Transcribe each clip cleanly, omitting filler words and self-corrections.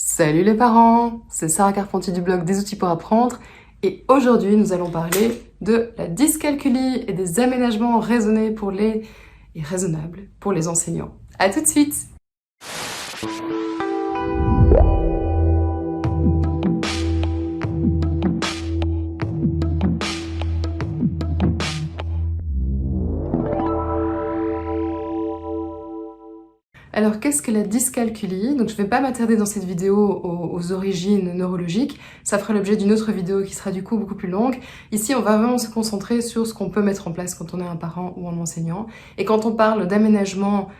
Salut les parents, c'est Sarah Carpentier du blog Des outils pour apprendre et aujourd'hui nous allons parler de la dyscalculie et des aménagements raisonnés et raisonnables pour les enseignants. À tout de suite. Alors, qu'est-ce que la dyscalculie? Donc, je ne vais pas m'attarder dans cette vidéo aux origines neurologiques. Ça fera l'objet d'une autre vidéo qui sera du coup beaucoup plus longue. Ici, on va vraiment se concentrer sur ce qu'on peut mettre en place quand on est un parent ou un enseignant. Et quand on parle d'aménagement,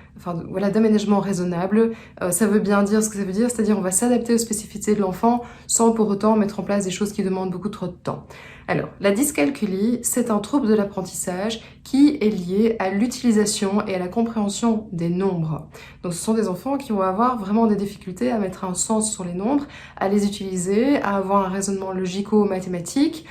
d'aménagement raisonnable, ça veut bien dire ce que ça veut dire, c'est-à-dire on va s'adapter aux spécificités de l'enfant sans pour autant mettre en place des choses qui demandent beaucoup trop de temps. Alors, la dyscalculie, c'est un trouble de l'apprentissage qui est lié à l'utilisation et à la compréhension des nombres. Donc ce sont des enfants qui vont avoir vraiment des difficultés à mettre un sens sur les nombres, à les utiliser, à avoir un raisonnement logico-mathématique.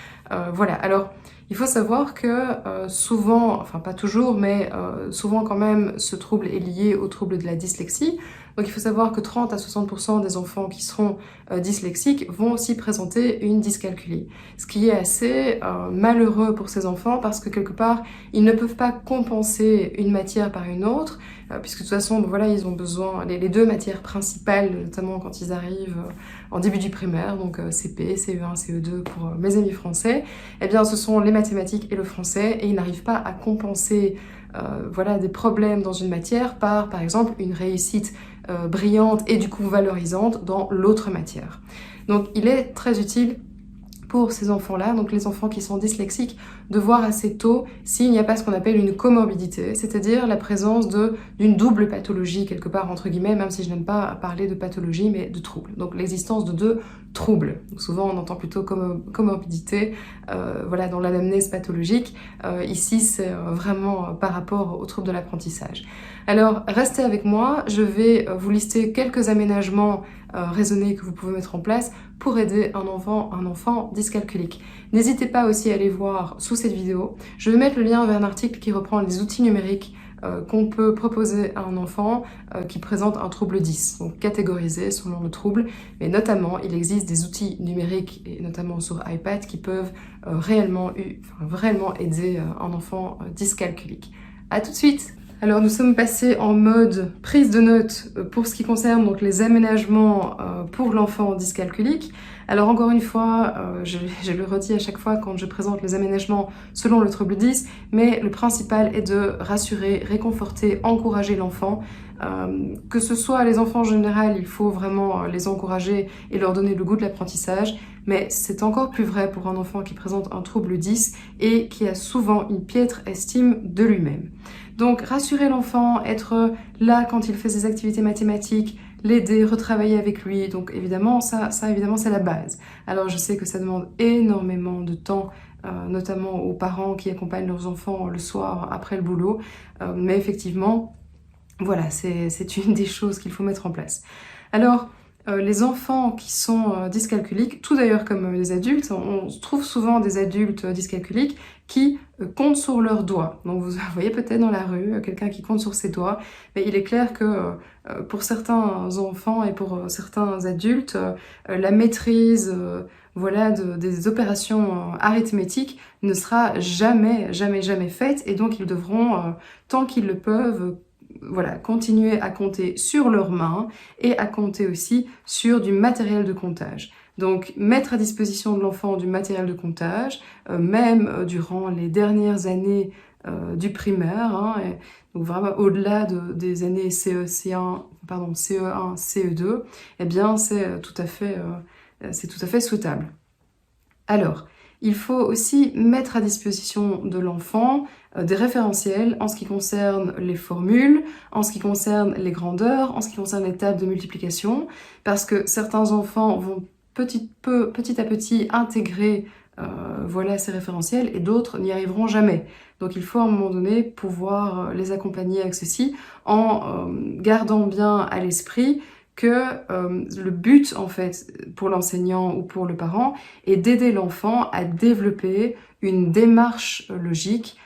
Voilà, alors il faut savoir que souvent, enfin pas toujours, mais souvent quand même, ce trouble est lié au trouble de la dyslexie. Donc il faut savoir que 30 à 60% des enfants qui seront dyslexiques vont aussi présenter une dyscalculie. Ce qui est assez malheureux pour ces enfants parce que quelque part, ils ne peuvent pas compenser une matière par une autre, puisque de toute façon, voilà, ils ont besoin, les deux matières principales, notamment quand ils arrivent en début du primaire, donc CP, CE1, CE2 pour mes amis français, eh bien ce sont les mathématiques et le français, et ils n'arrivent pas à compenser des problèmes dans une matière par exemple, une réussite brillante et du coup valorisante dans l'autre matière. Donc il est très utile pour ces enfants-là, donc les enfants qui sont dyslexiques, de voir assez tôt s'il n'y a pas ce qu'on appelle une comorbidité, c'est-à-dire la présence d'une double pathologie, quelque part, entre guillemets, même si je n'aime pas parler de pathologie, mais de troubles. Donc l'existence de deux troubles. Donc, souvent, on entend plutôt comorbidité dans l'anamnèse pathologique. Ici, c'est vraiment par rapport aux troubles de l'apprentissage. Alors, restez avec moi, je vais vous lister quelques aménagements raisonnés que vous pouvez mettre en place pour aider un enfant dyscalculique. N'hésitez pas aussi à aller voir sous cette vidéo. Je vais mettre le lien vers un article qui reprend les outils numériques qu'on peut proposer à un enfant qui présente un trouble 10, donc catégorisé selon le trouble, mais notamment il existe des outils numériques, et notamment sur iPad, qui peuvent réellement aider un enfant dyscalculique. À tout de suite! Alors nous sommes passés en mode prise de notes pour ce qui concerne donc les aménagements pour l'enfant dyscalculique. Alors encore une fois, je le redis à chaque fois quand je présente les aménagements selon le trouble 10, mais le principal est de rassurer, réconforter, encourager l'enfant. Que ce soit les enfants en général, il faut vraiment les encourager et leur donner le goût de l'apprentissage, mais c'est encore plus vrai pour un enfant qui présente un trouble 10 et qui a souvent une piètre estime de lui-même. Donc rassurer l'enfant, être là quand il fait ses activités mathématiques, l'aider, retravailler avec lui, donc évidemment ça évidemment c'est la base. Alors je sais que ça demande énormément de temps, notamment aux parents qui accompagnent leurs enfants le soir après le boulot, mais effectivement, voilà, c'est une des choses qu'il faut mettre en place. Alors, les enfants qui sont dyscalculiques, tout d'ailleurs comme les adultes, on trouve souvent des adultes dyscalculiques qui comptent sur leurs doigts. Donc vous voyez peut-être dans la rue quelqu'un qui compte sur ses doigts, mais il est clair que pour certains enfants et pour certains adultes, la maîtrise des opérations arithmétiques ne sera jamais faite, et donc ils devront, tant qu'ils le peuvent, continuer à compter sur leurs mains et à compter aussi sur du matériel de comptage. Donc, mettre à disposition de l'enfant du matériel de comptage, même durant les dernières années du primaire, donc vraiment au-delà des années CE1, CE2, eh bien, c'est tout à fait souhaitable. Alors, il faut aussi mettre à disposition de l'enfant des référentiels en ce qui concerne les formules, en ce qui concerne les grandeurs, en ce qui concerne les tables de multiplication, parce que certains enfants vont petit à petit intégrer ces référentiels et d'autres n'y arriveront jamais. Donc il faut à un moment donné pouvoir les accompagner avec ceci en gardant bien à l'esprit que le but, en fait, pour l'enseignant ou pour le parent, est d'aider l'enfant à développer une démarche logique,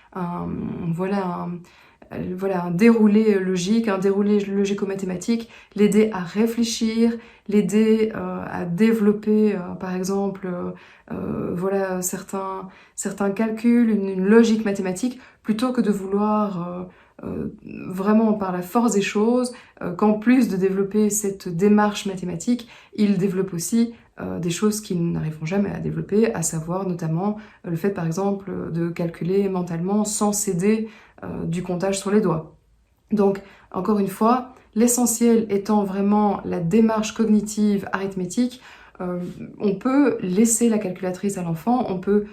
voilà, un déroulé logique, un déroulé logico-mathématique, l'aider à réfléchir, l'aider à développer, par exemple, voilà, certains calculs, une logique mathématique, plutôt que de vouloir vraiment par la force des choses, qu'en plus de développer cette démarche mathématique, il développe aussi des choses qu'ils n'arriveront jamais à développer, à savoir notamment le fait par exemple de calculer mentalement sans s'aider du comptage sur les doigts. Donc encore une fois, l'essentiel étant vraiment la démarche cognitive arithmétique, on peut laisser la calculatrice à l'enfant, on peut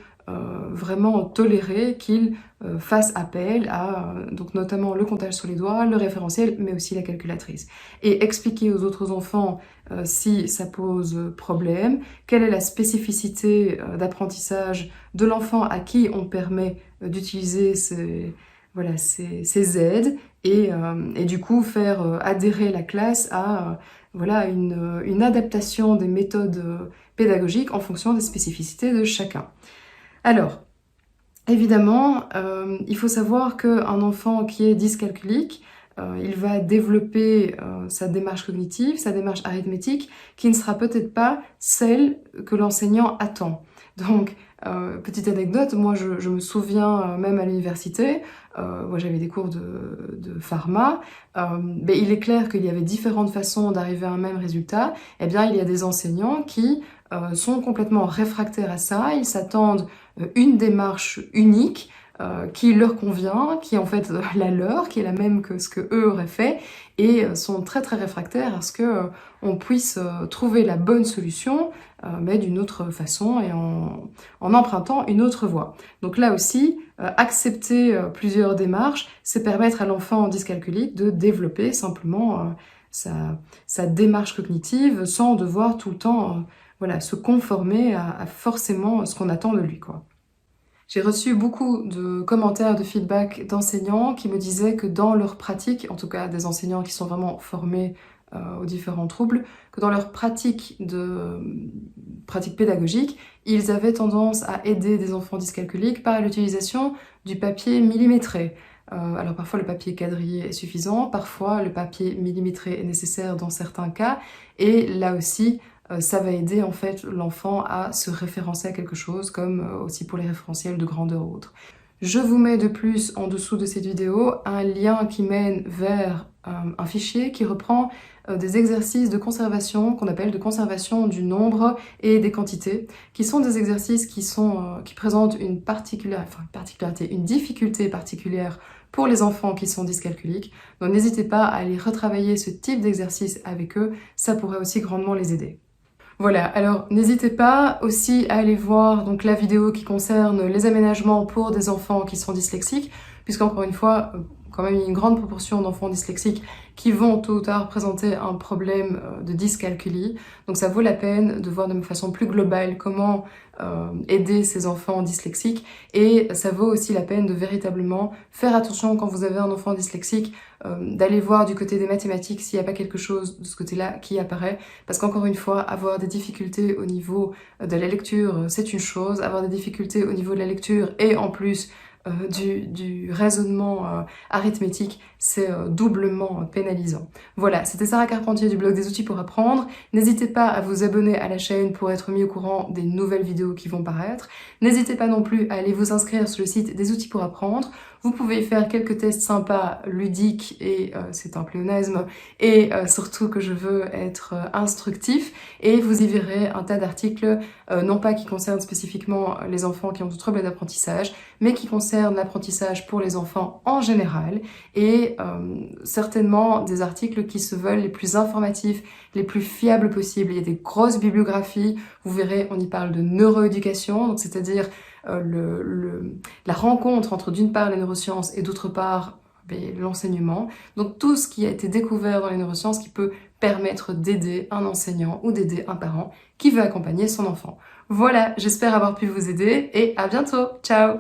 vraiment tolérer qu'il fasse appel à donc notamment le comptage sur les doigts, le référentiel, mais aussi la calculatrice. Et expliquer aux autres enfants si ça pose problème, quelle est la spécificité d'apprentissage de l'enfant à qui on permet d'utiliser ces aides, et du coup faire adhérer la classe à voilà, une adaptation des méthodes pédagogiques en fonction des spécificités de chacun. Alors, évidemment, il faut savoir qu'un enfant qui est dyscalculique, il va développer sa démarche cognitive, sa démarche arithmétique, qui ne sera peut-être pas celle que l'enseignant attend. Donc, petite anecdote, moi je me souviens même à l'université, moi j'avais des cours de pharma, mais il est clair qu'il y avait différentes façons d'arriver à un même résultat. Eh bien, il y a des enseignants qui sont complètement réfractaires à ça, ils s'attendent une démarche unique qui leur convient, qui est en fait la leur, qui est la même que ce que eux auraient fait, et sont très très réfractaires à ce que on puisse trouver la bonne solution, mais d'une autre façon et en empruntant une autre voie. Donc là aussi, accepter plusieurs démarches, c'est permettre à l'enfant dyscalculique de développer simplement sa démarche cognitive sans devoir tout le temps voilà, se conformer à forcément ce qu'on attend de lui, quoi. J'ai reçu beaucoup de commentaires, de feedback d'enseignants qui me disaient que dans leur pratique, en tout cas des enseignants qui sont vraiment formés aux différents troubles, que dans leur pratique pédagogique, ils avaient tendance à aider des enfants dyscalculiques par l'utilisation du papier millimétré. Alors parfois le papier quadrillé est suffisant, parfois le papier millimétré est nécessaire dans certains cas, et là aussi, ça va aider en fait l'enfant à se référencer à quelque chose, comme aussi pour les référentiels de grandeur ou autre. Je vous mets de plus en dessous de cette vidéo un lien qui mène vers un fichier qui reprend des exercices de conservation qu'on appelle de conservation du nombre et des quantités, qui sont des exercices qui présentent une particularité, une difficulté particulière pour les enfants qui sont dyscalculiques. Donc n'hésitez pas à aller retravailler ce type d'exercice avec eux, ça pourrait aussi grandement les aider. Voilà, alors n'hésitez pas aussi à aller voir donc la vidéo qui concerne les aménagements pour des enfants qui sont dyslexiques, puisqu'encore une fois, quand même il y a une grande proportion d'enfants dyslexiques qui vont tôt ou tard présenter un problème de dyscalculie. Donc ça vaut la peine de voir de façon plus globale comment aider ces enfants dyslexiques, et ça vaut aussi la peine de véritablement faire attention quand vous avez un enfant dyslexique, d'aller voir du côté des mathématiques s'il n'y a pas quelque chose de ce côté-là qui apparaît, parce qu'encore une fois, avoir des difficultés au niveau de la lecture, c'est une chose, avoir des difficultés au niveau de la lecture et en plus du raisonnement arithmétique, c'est doublement pénalisant. Voilà, c'était Sarah Carpentier du blog des outils pour apprendre. N'hésitez pas à vous abonner à la chaîne pour être mis au courant des nouvelles vidéos qui vont paraître. N'hésitez pas non plus à aller vous inscrire sur le site des outils pour apprendre. Vous pouvez faire quelques tests sympas, ludiques, et c'est un pléonasme, et surtout que je veux être instructif, et vous y verrez un tas d'articles, non pas qui concernent spécifiquement les enfants qui ont des troubles d'apprentissage, mais qui concernent l'apprentissage pour les enfants en général, et certainement des articles qui se veulent les plus informatifs, les plus fiables possibles. Il y a des grosses bibliographies, vous verrez, on y parle de neuroéducation, donc c'est-à-dire la rencontre entre d'une part les neurosciences et d'autre part l'enseignement. Donc tout ce qui a été découvert dans les neurosciences qui peut permettre d'aider un enseignant ou d'aider un parent qui veut accompagner son enfant. Voilà, j'espère avoir pu vous aider et à bientôt. Ciao!